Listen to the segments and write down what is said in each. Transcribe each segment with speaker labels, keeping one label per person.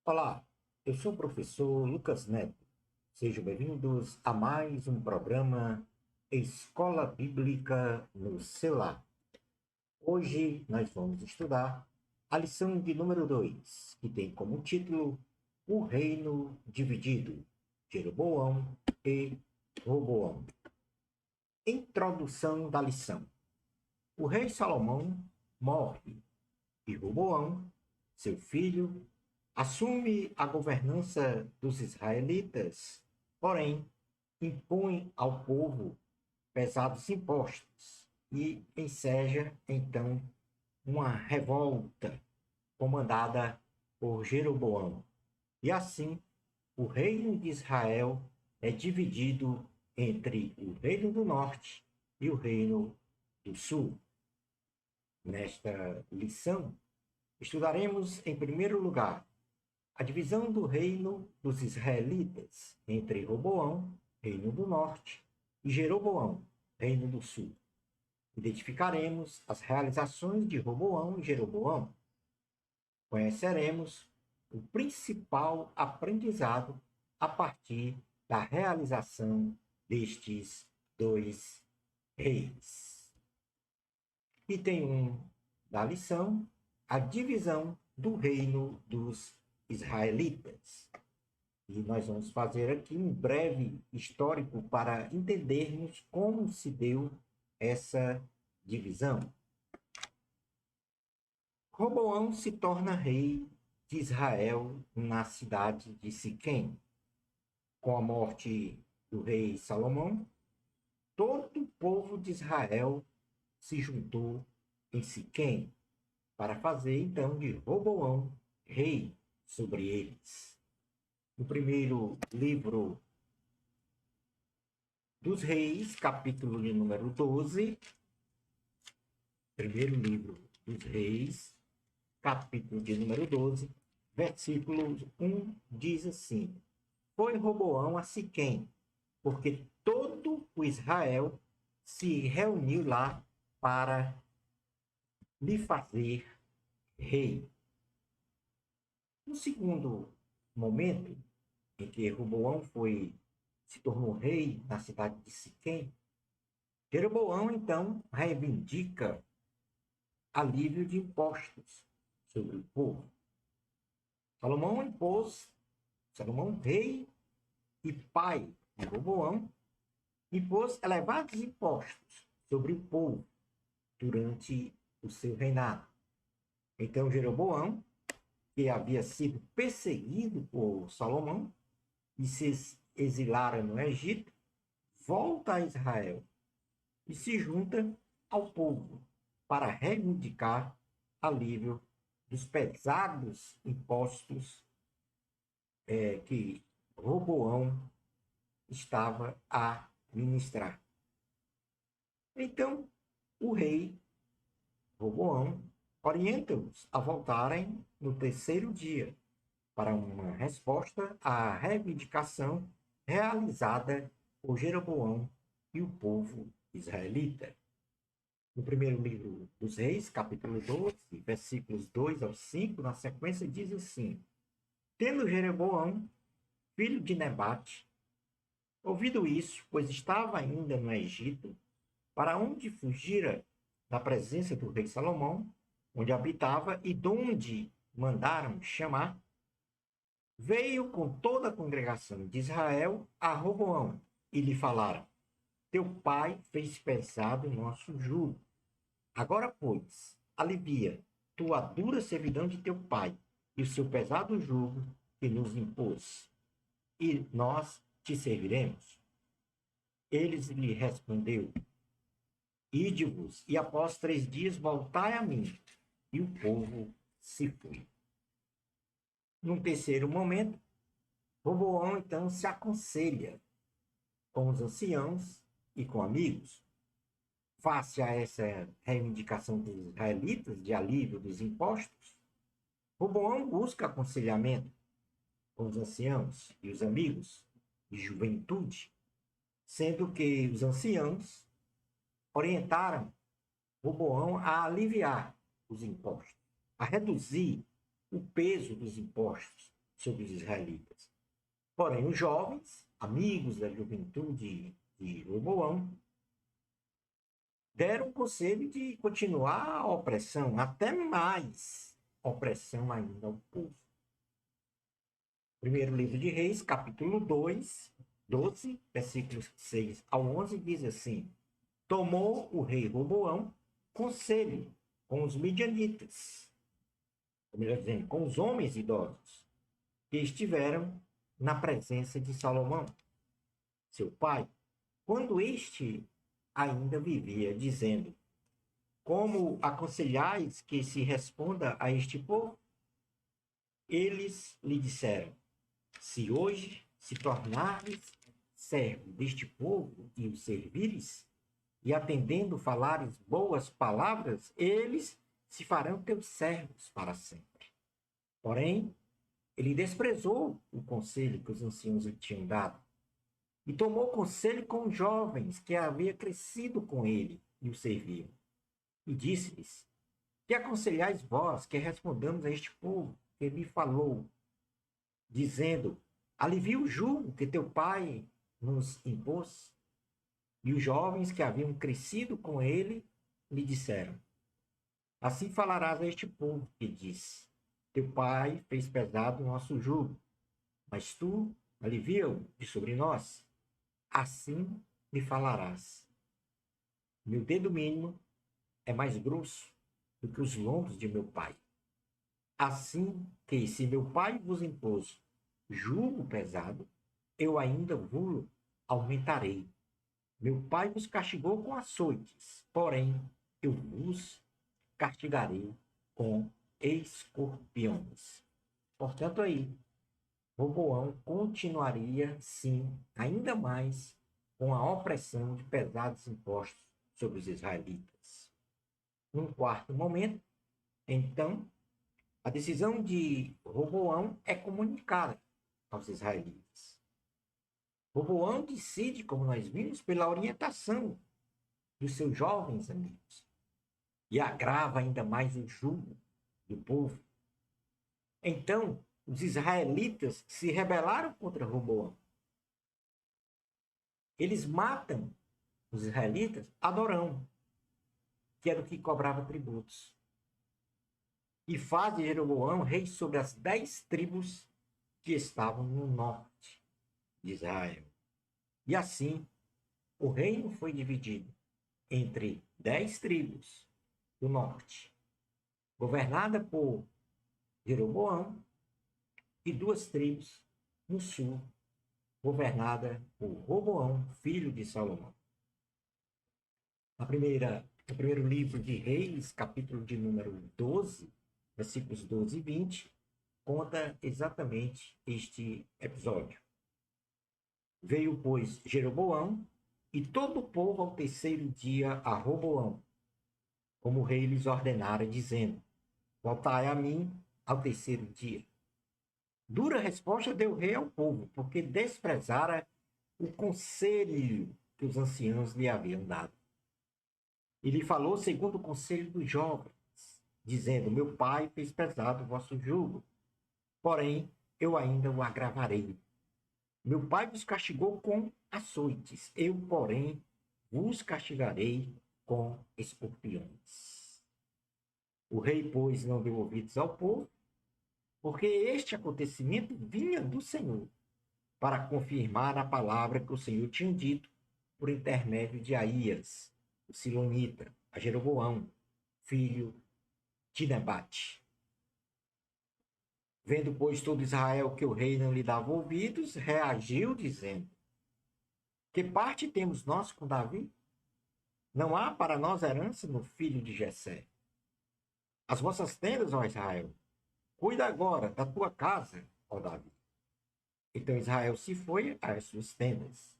Speaker 1: Olá, eu sou o professor Lucas Neto. Sejam bem-vindos a mais um programa Escola Bíblica no Celular. Hoje nós vamos estudar a lição de número 2, que tem como título O Reino Dividido, Jeroboão e Roboão. Introdução da lição. O rei Salomão morre e Roboão, seu filho, assume a governança dos israelitas, porém impõe ao povo pesados impostos e enseja então uma revolta comandada por Jeroboão. E assim, o reino de Israel é dividido entre o reino do norte e o reino do sul. Nesta lição, estudaremos em primeiro lugar a divisão do reino dos israelitas entre Roboão, reino do norte, e Jeroboão, reino do sul. Identificaremos as realizações de Roboão e Jeroboão. Conheceremos o principal aprendizado a partir da realização destes dois reis. Item 1 da lição: a divisão do reino dos israelitas. E nós vamos fazer aqui um breve histórico para entendermos como se deu essa divisão. Roboão se torna rei de Israel na cidade de Siquém. Com a morte do rei Salomão, todo o povo de Israel se juntou em Siquém para fazer então de Roboão rei sobre eles. No primeiro livro dos Reis, capítulo de número 12, primeiro livro dos Reis, capítulo de número 12, versículo 1, diz assim: Foi Roboão a Siquém, porque todo o Israel se reuniu lá para lhe fazer rei. No segundo momento, em que Roboão se tornou rei na cidade de Siquém, Jeroboão então reivindica alívio de impostos sobre o povo. Salomão, rei e pai de Roboão, impôs elevados impostos sobre o povo durante o seu reinado. Então Jeroboão, que havia sido perseguido por Salomão e se exilara no Egito, volta a Israel e se junta ao povo para reivindicar alívio dos pesados impostos que Roboão estava a ministrar. Então, o rei Roboão orienta-os a voltarem no terceiro dia para uma resposta à reivindicação realizada por Jeroboão e o povo israelita. No primeiro livro dos Reis, capítulo 12, versículos 2 ao 5, na sequência diz assim: Tendo Jeroboão, filho de Nebate, ouvido isso, pois estava ainda no Egito, para onde fugira da presença do rei Salomão, onde habitava e donde mandaram chamar, veio com toda a congregação de Israel a Roboão e lhe falaram: Teu pai fez pesado o nosso jugo. Agora, pois, alivia tua dura servidão de teu pai e o seu pesado jugo que nos impôs, e nós te serviremos. Eles lhe respondeu: Ide-vos, e após 3 dias voltai a mim. E o povo se foi. Num terceiro momento, Roboão então se aconselha com os anciãos e com amigos. Face a essa reivindicação dos israelitas de alívio dos impostos, Roboão busca aconselhamento com os anciãos e os amigos de juventude, sendo que os anciãos orientaram Roboão a aliviar os impostos, a reduzir o peso dos impostos sobre os israelitas. Porém, os jovens, amigos da juventude de Roboão, deram o conselho de continuar a opressão, até mais opressão ainda ao povo. Primeiro livro de Reis, capítulo 12, versículos 6 ao 11, diz assim: Tomou o rei Roboão conselho com os midianitas, ou melhor dizendo, com os homens idosos, que estiveram na presença de Salomão, seu pai, quando este ainda vivia, dizendo: Como aconselhais que se responda a este povo? Eles lhe disseram: Se hoje se tornares servo deste povo e o servires, e atendendo falares boas palavras, eles se farão teus servos para sempre. Porém, ele desprezou o conselho que os anciãos lhe tinham dado, e tomou conselho com os jovens que havia crescido com ele e o serviam. E disse-lhes: Que aconselhais vós que respondamos a este povo que me falou, dizendo: Alivia o jugo que teu pai nos impôs? E os jovens que haviam crescido com ele lhe disseram: Assim falarás a este povo que diz: Teu pai fez pesado o nosso jugo, mas tu alivia-o de sobre nós. Assim me falarás: Meu dedo mínimo é mais grosso do que os lombos de meu pai. Assim que, se meu pai vos impôs jugo pesado, eu ainda vos aumentarei. Meu pai vos castigou com açoites, porém eu vos castigarei com escorpiões. Portanto, aí, Roboão continuaria, sim, ainda mais com a opressão de pesados impostos sobre os israelitas. Num quarto momento, então, a decisão de Roboão é comunicada aos israelitas. Roboão decide, como nós vimos, pela orientação dos seus jovens amigos e agrava ainda mais o jugo do povo. Então, os israelitas se rebelaram contra Roboão. Eles matam os israelitas Adorão, que era o que cobrava tributos, e fazem Jeroboão rei sobre as 10 tribos que estavam no norte de Israel. E assim, o reino foi dividido entre 10 tribos do norte, governada por Jeroboão, e 2 tribos no sul, governada por Roboão, filho de Salomão. No primeiro livro de Reis, capítulo de número 12, versículos 12 e 20, conta exatamente este episódio. Veio, pois, Jeroboão e todo o povo ao terceiro dia a Roboão, como o rei lhes ordenara, dizendo: Voltai a mim ao terceiro dia. Dura resposta deu o rei ao povo, porque desprezara o conselho que os anciãos lhe haviam dado. E lhe falou segundo o conselho dos jovens, dizendo: Meu pai fez pesado o vosso jugo, porém eu ainda o agravarei. Meu pai vos castigou com açoites, eu, porém, vos castigarei com escorpiões. O rei, pois, não deu ouvidos ao povo, porque este acontecimento vinha do Senhor, para confirmar a palavra que o Senhor tinha dito por intermédio de Aías, o silonita, a Jeroboão, filho de Nebate. Vendo, pois, todo Israel que o rei não lhe dava ouvidos, reagiu, dizendo: Que parte temos nós com Davi? Não há para nós herança no filho de Jessé. As vossas tendas, ó Israel, cuida agora da tua casa, ó Davi. Então Israel se foi às suas tendas.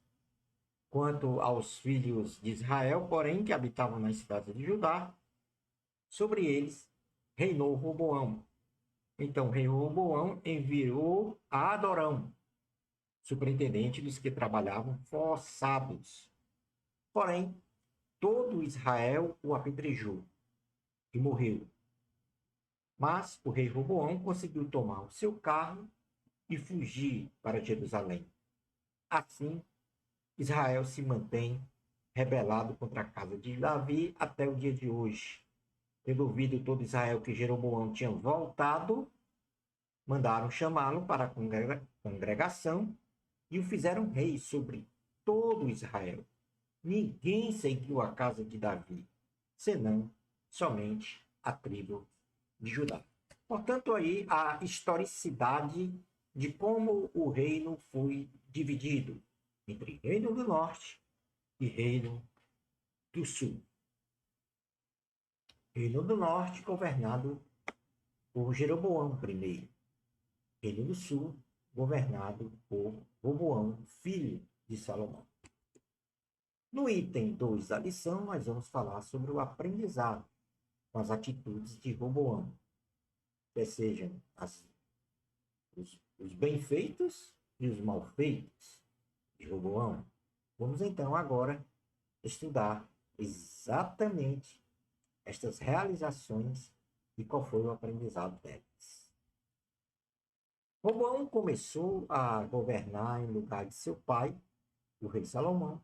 Speaker 1: Quanto aos filhos de Israel, porém, que habitavam nas cidades de Judá, sobre eles reinou Roboão. Então, o rei Roboão enviou a Adorão, superintendente dos que trabalhavam forçados. Porém, todo Israel o apedrejou e morreu. Mas o rei Roboão conseguiu tomar o seu carro e fugir para Jerusalém. Assim, Israel se mantém rebelado contra a casa de Davi até o dia de hoje. Tendo ouvido todo Israel que Jeroboão tinha voltado, mandaram chamá-lo para a congregação e o fizeram rei sobre todo Israel. Ninguém seguiu a casa de Davi, senão somente a tribo de Judá. Portanto, aí a historicidade de como o reino foi dividido entre Reino do Norte e Reino do Sul. Reino do Norte governado por Jeroboão I. Reino do Sul governado por Roboão, filho de Salomão. No item 2 da lição, nós vamos falar sobre o aprendizado com as atitudes de Roboão, quer sejam os bem-feitos e os mal-feitos de Roboão. Vamos então agora estudar exatamente estas realizações e qual foi o aprendizado delas. Roboão começou a governar em lugar de seu pai, o rei Salomão,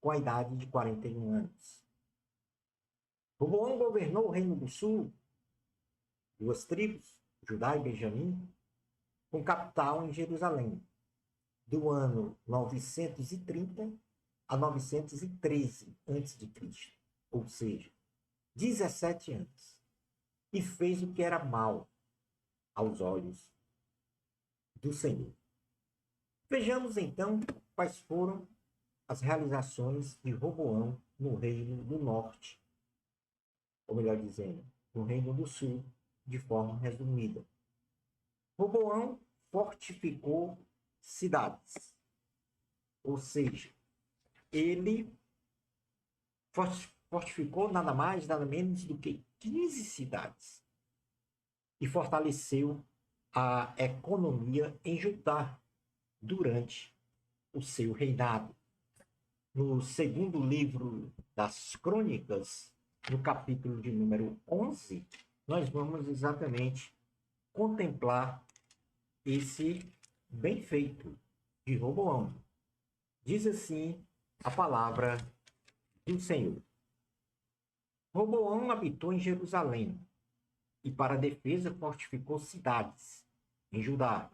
Speaker 1: com a idade de 41 anos. Roboão governou o Reino do Sul, duas tribos, Judá e Benjamim, com capital em Jerusalém, do ano 930 a 913 a.C., ou seja, 17 anos, e fez o que era mal aos olhos do Senhor. Vejamos então quais foram as realizações de Roboão no Reino do Norte, ou melhor dizendo, no Reino do Sul, de forma resumida. Roboão fortificou cidades, ou seja, ele fortificou nada mais, nada menos do que 15 cidades e fortaleceu a economia em Judá durante o seu reinado. No segundo livro das Crônicas, no capítulo de número 11, nós vamos exatamente contemplar esse bem feito de Roboão. Diz assim a palavra do Senhor. Roboão habitou em Jerusalém e para a defesa fortificou cidades em Judá.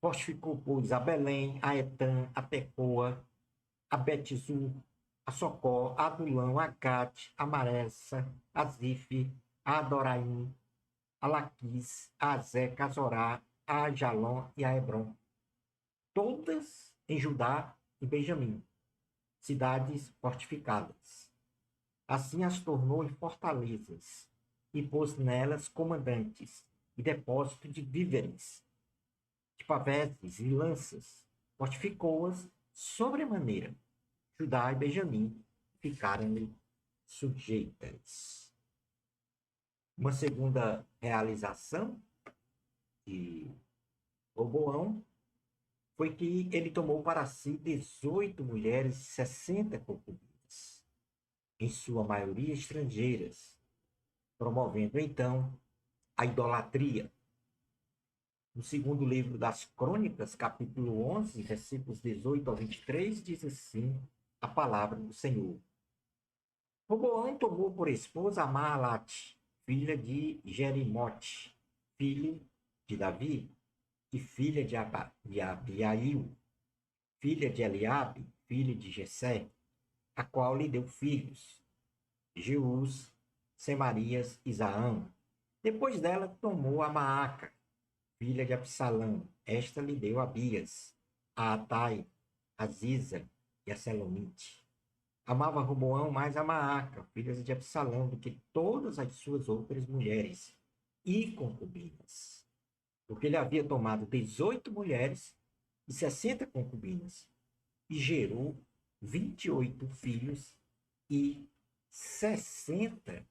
Speaker 1: Fortificou, pois, a Belém, a Etã, a Tecoa, a Bet-zur, a Socó, a Adulão, a Gate, a Maressa, a Zife, a Adoraim, a Laquis, a Azeca, a Zorá, a Ajalon e a Hebron. Todas em Judá e Benjamim, cidades fortificadas. Assim as tornou em fortalezas e pôs nelas comandantes e depósito de víveres, de paveses e lanças. Fortificou-as sobremaneira. Judá e Benjamim ficaram-lhe sujeitas. Uma segunda realização de Roboão foi que ele tomou para si 18 mulheres e 60 concubinas, em sua maioria estrangeiras, promovendo então a idolatria. No segundo livro das Crônicas, capítulo 11, versículos 18 a 23, diz assim a palavra do Senhor. Roboão tomou por esposa a Maalate, filha de Jerimote, filho de Davi, e filha de Abiail, filha de Eliabe, filho de Jessé, a qual lhe deu filhos, Jeús, Semarias e Zaão. Depois dela tomou a Maaca, filha de Absalão. Esta lhe deu Abias, a Atai, a Ziza e a Selomite. Amava Roboão mais a Maaca, filha de Absalão, do que todas as suas outras mulheres e concubinas, porque ele havia tomado 18 mulheres e 60 concubinas, e gerou 28 filhos e 60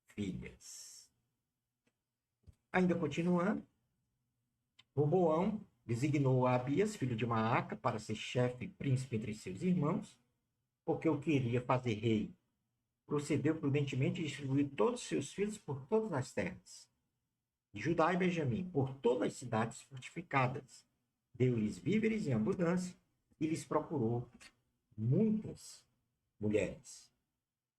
Speaker 1: filhas. Ainda continuando, Roboão designou a Abias, filho de Maaca, para ser chefe e príncipe entre seus irmãos, porque o queria fazer rei. Procedeu prudentemente e distribuiu todos os seus filhos por todas as terras, de Judá e Benjamim, por todas as cidades fortificadas, deu-lhes víveres em abundância e lhes procurou muitas mulheres.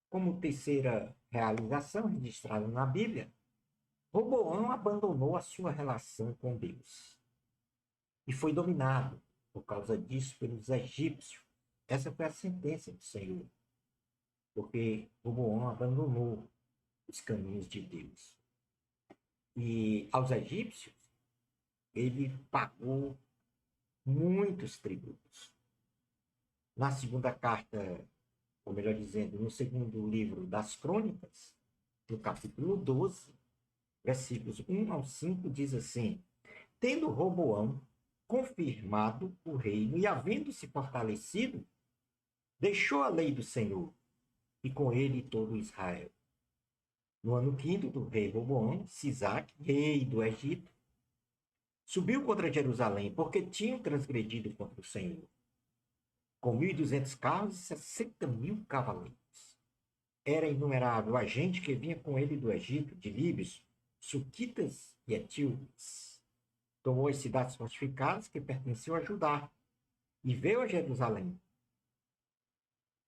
Speaker 1: Como terceira realização registrada na Bíblia, Roboão abandonou a sua relação com Deus e foi dominado por causa disso pelos egípcios. Essa foi a sentença do Senhor, porque Roboão abandonou os caminhos de Deus. E aos egípcios, ele pagou muitos tributos. Na segunda carta, ou melhor dizendo, no segundo livro das Crônicas, no capítulo 12, versículos 1 ao 5, diz assim: Tendo Roboão confirmado o reino e havendo-se fortalecido, deixou a lei do Senhor, e com ele todo Israel. No ano quinto do rei Roboão, Sisaque, rei do Egito, subiu contra Jerusalém, porque tinham transgredido contra o Senhor, com 1.200 carros e 60.000 cavaleiros. Era inumerável a gente que vinha com ele do Egito, de líbios, suquitas e etíopes. Tomou as cidades fortificadas que pertenciam a Judá e veio a Jerusalém.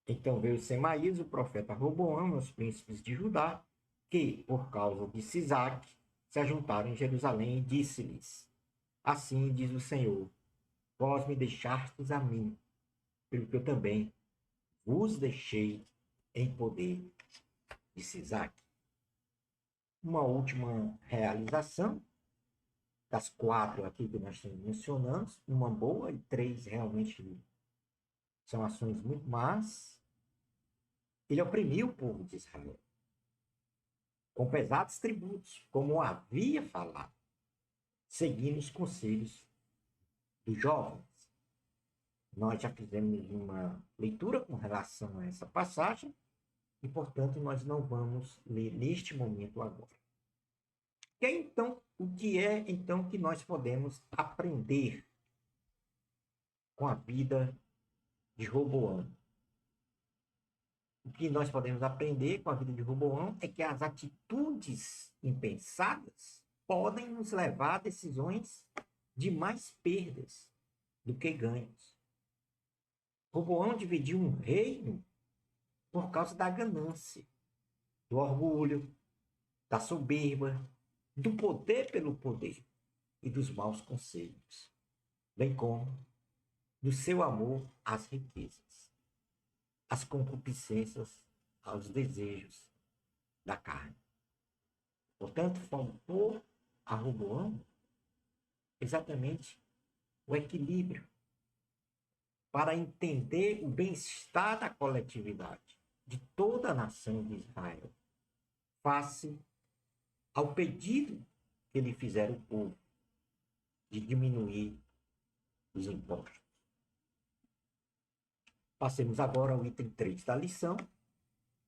Speaker 1: Então veio Semaías, o profeta Roboão, os príncipes de Judá, que, por causa de Sisaque, se ajuntaram em Jerusalém e disse-lhes: Assim diz o Senhor, vós me deixastes a mim, pelo que eu também vos deixei em poder de Sisaque. Uma última realização, das 4 aqui que nós mencionamos, uma boa e 3 realmente são ações muito más. Ele oprimiu o povo de Israel com pesados tributos, como havia falado, seguindo os conselhos dos jovens. Nós já fizemos uma leitura com relação a essa passagem e, portanto, nós não vamos ler neste momento agora. O que é então que nós podemos aprender com a vida de Roboão? O que nós podemos aprender com a vida de Roboão é que as atitudes impensadas podem nos levar a decisões de mais perdas do que ganhos. Roboão dividiu um reino por causa da ganância, do orgulho, da soberba, do poder pelo poder e dos maus conselhos, bem como do seu amor às riquezas, às concupiscências, aos desejos da carne. Portanto, faltou a Roboão exatamente o equilíbrio para entender o bem-estar da coletividade, de toda a nação de Israel, face ao pedido que lhe fizeram o povo de diminuir os impostos. Passemos agora ao item 3 da lição,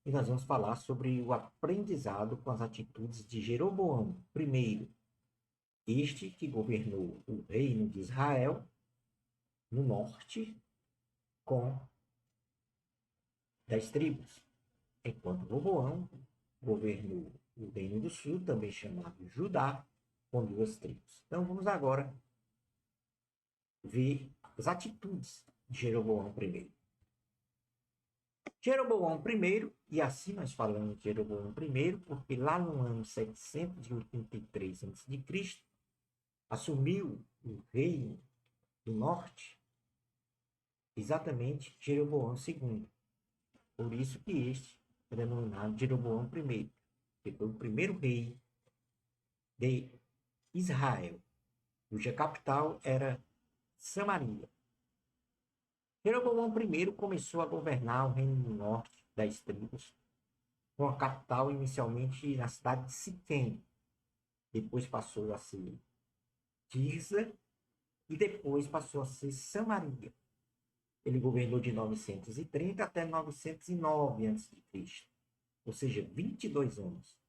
Speaker 1: e nós vamos falar sobre o aprendizado com as atitudes de Jeroboão I, este que governou o reino de Israel no norte com 10 tribos, enquanto Roboão governou o reino do sul, também chamado Judá, com 2 tribos. Então vamos agora ver as atitudes de Jeroboão I. Jeroboão I, e assim nós falamos de Jeroboão I, porque lá no ano 783 a.C., assumiu o reino do norte exatamente Jeroboão II. Por isso que este é denominado Jeroboão I, que foi o primeiro rei de Israel, cuja capital era Samaria. Jeroboão I começou a governar o reino do norte, 10 tribos, com a capital inicialmente na cidade de Siquém. Depois passou a ser Tirza e depois passou a ser Samaria. Ele governou de 930 até 909 a.C., ou seja, 22 anos.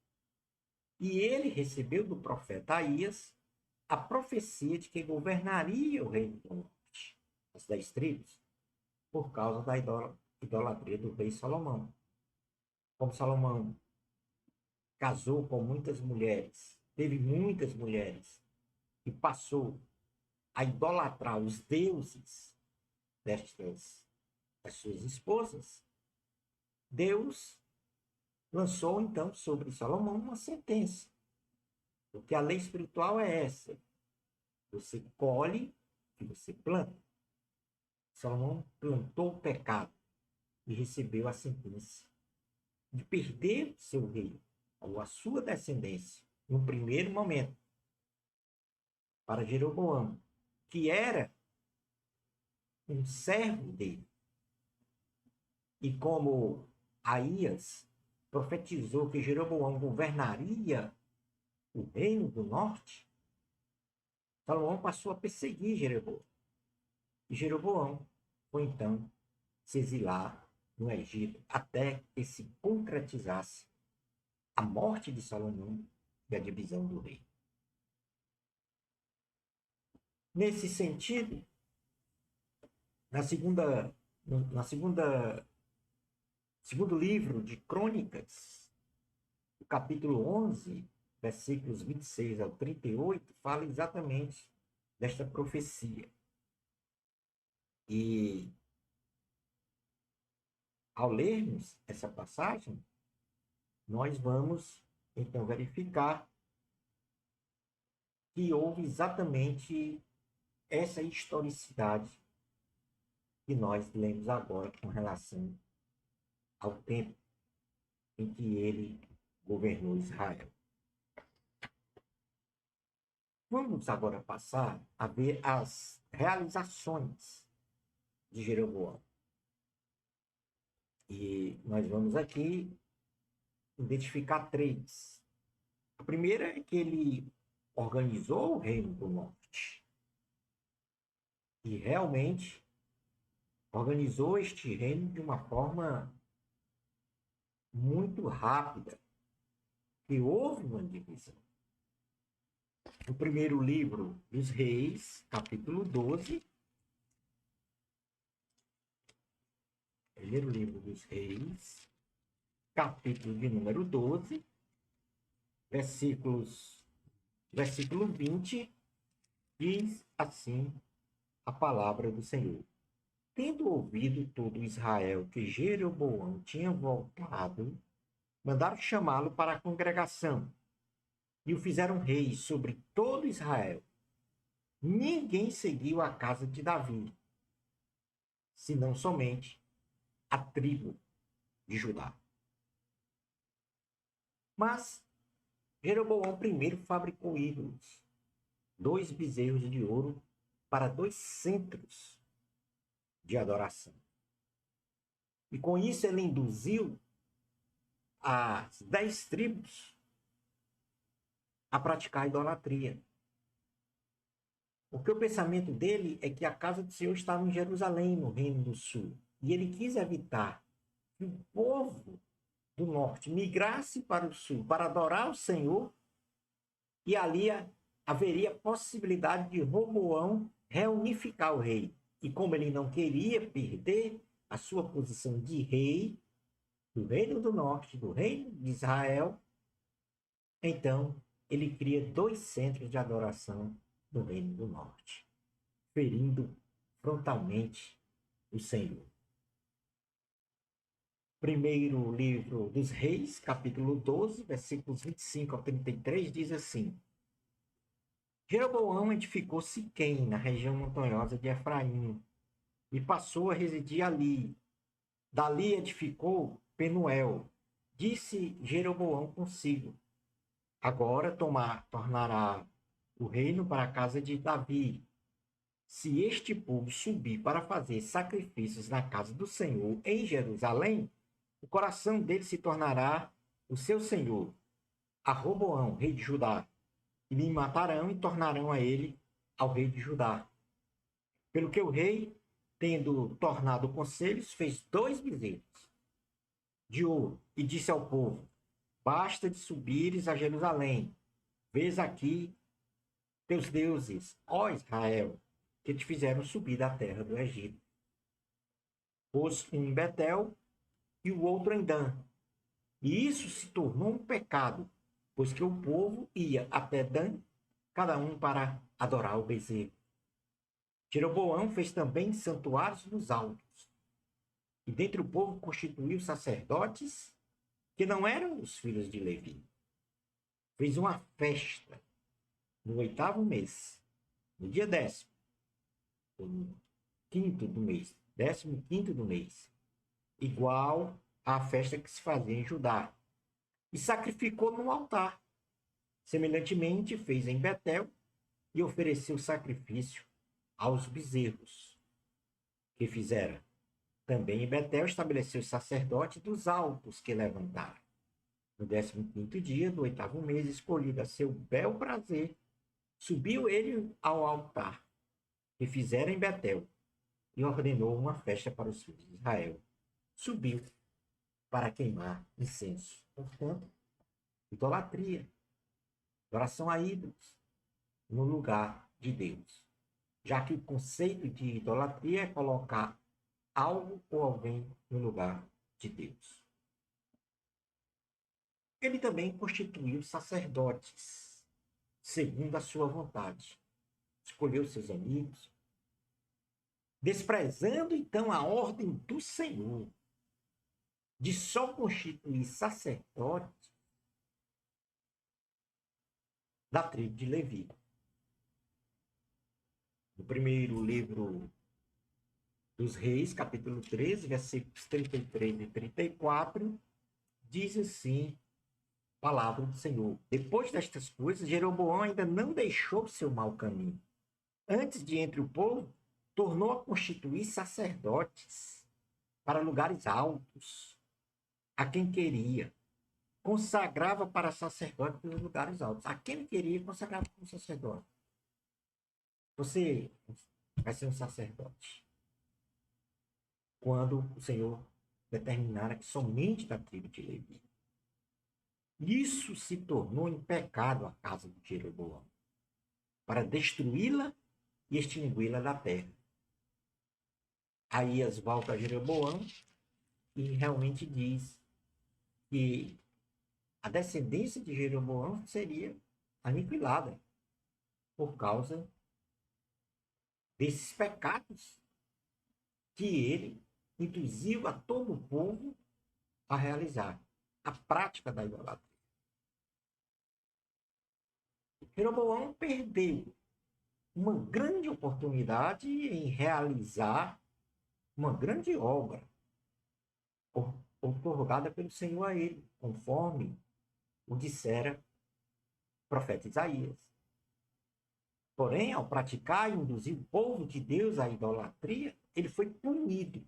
Speaker 1: E ele recebeu do profeta Aías a profecia de que governaria o reino do norte, as 10 tribos, por causa da idolatria do rei Salomão. Como Salomão casou com muitas mulheres, teve muitas mulheres, e passou a idolatrar os deuses das suas esposas, Deus lançou então sobre Salomão uma sentença. Porque a lei espiritual é essa: você colhe o que você planta. Salomão plantou o pecado e recebeu a sentença de perder seu reino, ou a sua descendência, no primeiro momento, para Jeroboão, que era um servo dele. E como Aías profetizou que Jeroboão governaria o reino do norte, Salomão passou a perseguir Jeroboão. E Jeroboão foi então se exilar no Egito até que se concretizasse a morte de Salomão e a divisão do reino. Nesse sentido, segundo livro de Crônicas, o capítulo 11, versículos 26 ao 38, fala exatamente desta profecia. E ao lermos essa passagem, nós vamos então verificar que houve exatamente essa historicidade que nós lemos agora com relação ao tempo em que ele governou Israel. Vamos agora passar a ver as realizações de Jeroboão. E nós vamos aqui identificar três. A primeira é que ele organizou o reino do norte. E realmente organizou este reino de uma forma muito rápida, que houve uma divisão. No primeiro livro dos Reis, capítulo 12, primeiro livro dos Reis, capítulo de número 12, versículo 20, diz assim a palavra do Senhor. Tendo ouvido todo Israel que Jeroboão tinha voltado, mandaram chamá-lo para a congregação e o fizeram rei sobre todo Israel. Ninguém seguiu a casa de Davi, senão somente a tribo de Judá. Mas Jeroboão primeiro fabricou ídolos, 2 bezerros de ouro para 2 centros de adoração. E com isso ele induziu as 10 tribos a praticar a idolatria. Porque o pensamento dele é que a casa do Senhor estava em Jerusalém, no Reino do Sul. E ele quis evitar que o povo do norte migrasse para o sul para adorar o Senhor, e ali haveria possibilidade de Roboão reunificar o rei. E como ele não queria perder a sua posição de rei do Reino do Norte, do Reino de Israel, então ele cria 2 centros de adoração no Reino do Norte, ferindo frontalmente o Senhor. Primeiro livro dos Reis, capítulo 12, versículos 25 a 33, diz assim: Jeroboão edificou Siquém, na região montanhosa de Efraim, e passou a residir ali. Dali edificou Penuel. Disse Jeroboão consigo: agora tornará o reino para a casa de Davi. Se este povo subir para fazer sacrifícios na casa do Senhor em Jerusalém, o coração dele se tornará o seu senhor, a Roboão, rei de Judá, e me matarão e tornarão a ele ao rei de Judá. Pelo que o rei, tendo tornado conselhos, fez 2 bezerros de ouro e disse ao povo: basta de subires a Jerusalém. Vês aqui teus deuses, ó Israel, que te fizeram subir da terra do Egito. Pôs um em Betel e o outro em Dan. E isso se tornou um pecado, pois que o povo ia até Dan, cada um para adorar o bezerro. Jeroboão fez também santuários nos altos, e dentre o povo constituiu sacerdotes que não eram os filhos de Levi. Fez uma festa no 8º mês, no dia 10º, no quinto do mês, 15º do mês, igual à festa que se fazia em Judá, e sacrificou no altar. Semelhantemente, fez em Betel e ofereceu sacrifício aos bezerros que fizera. Também em Betel estabeleceu sacerdote dos altos que levantaram. No 15º dia do 8º mês, escolhido a seu bel prazer, subiu ele ao altar que fizera em Betel e ordenou uma festa para os filhos de Israel. Subiu para queimar incenso. Portanto, idolatria, adoração a ídolos no lugar de Deus. Já que o conceito de idolatria é colocar algo ou alguém no lugar de Deus. Ele também constituiu sacerdotes, segundo a sua vontade. Escolheu seus amigos, desprezando então a ordem do Senhor de só constituir sacerdote da tribo de Levi. No primeiro livro dos Reis, capítulo 13, versículos 33 e 34, diz assim: palavra do Senhor. Depois destas coisas, Jeroboão ainda não deixou seu mau caminho. Antes de entre o povo, tornou a constituir sacerdotes para lugares altos, a quem queria. Consagrava para sacerdote nos lugares altos. A quem queria, consagrava como sacerdote. Você vai ser um sacerdote quando o Senhor determinara que somente da tribo de Levi. Isso se tornou em pecado a casa de Jeroboão, para destruí-la e extingui-la da terra. Aías volta a Jeroboão e realmente diz que a descendência de Jeroboão seria aniquilada por causa desses pecados que ele induziu a todo o povo a realizar, a prática da idolatria. Jeroboão perdeu uma grande oportunidade em realizar uma grande obra outorgada pelo Senhor a ele, conforme o dissera o profeta Isaías. Porém, ao praticar e induzir o povo de Deus à idolatria, ele foi punido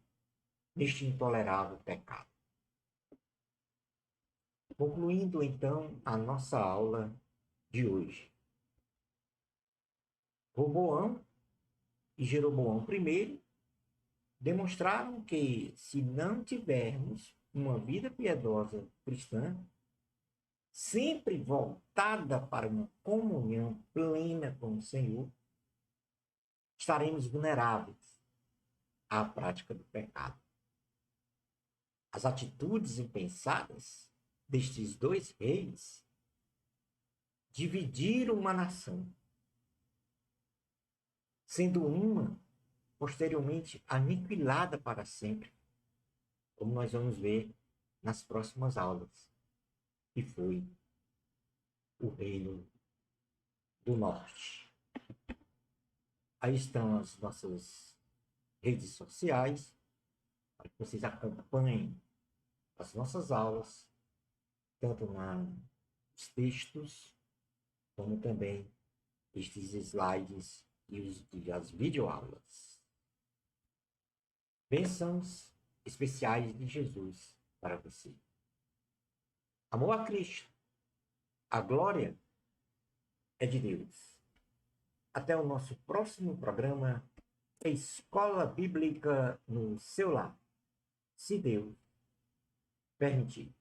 Speaker 1: neste intolerável pecado. Concluindo, então, a nossa aula de hoje. Roboão e Jeroboão I demonstraram que, se não tivermos uma vida piedosa cristã, sempre voltada para uma comunhão plena com o Senhor, estaremos vulneráveis à prática do pecado. As atitudes impensadas destes dois reis dividiram uma nação, sendo uma posteriormente aniquilada para sempre, como nós vamos ver nas próximas aulas, que foi o Reino do Norte. Aí estão as nossas redes sociais, para que vocês acompanhem as nossas aulas, tanto nos textos, como também estes slides e as videoaulas. Bênçãos especiais de Jesus para você. Amor a Cristo. A glória é de Deus. Até o nosso próximo programa, Escola Bíblica no seu lar, se Deus permitir.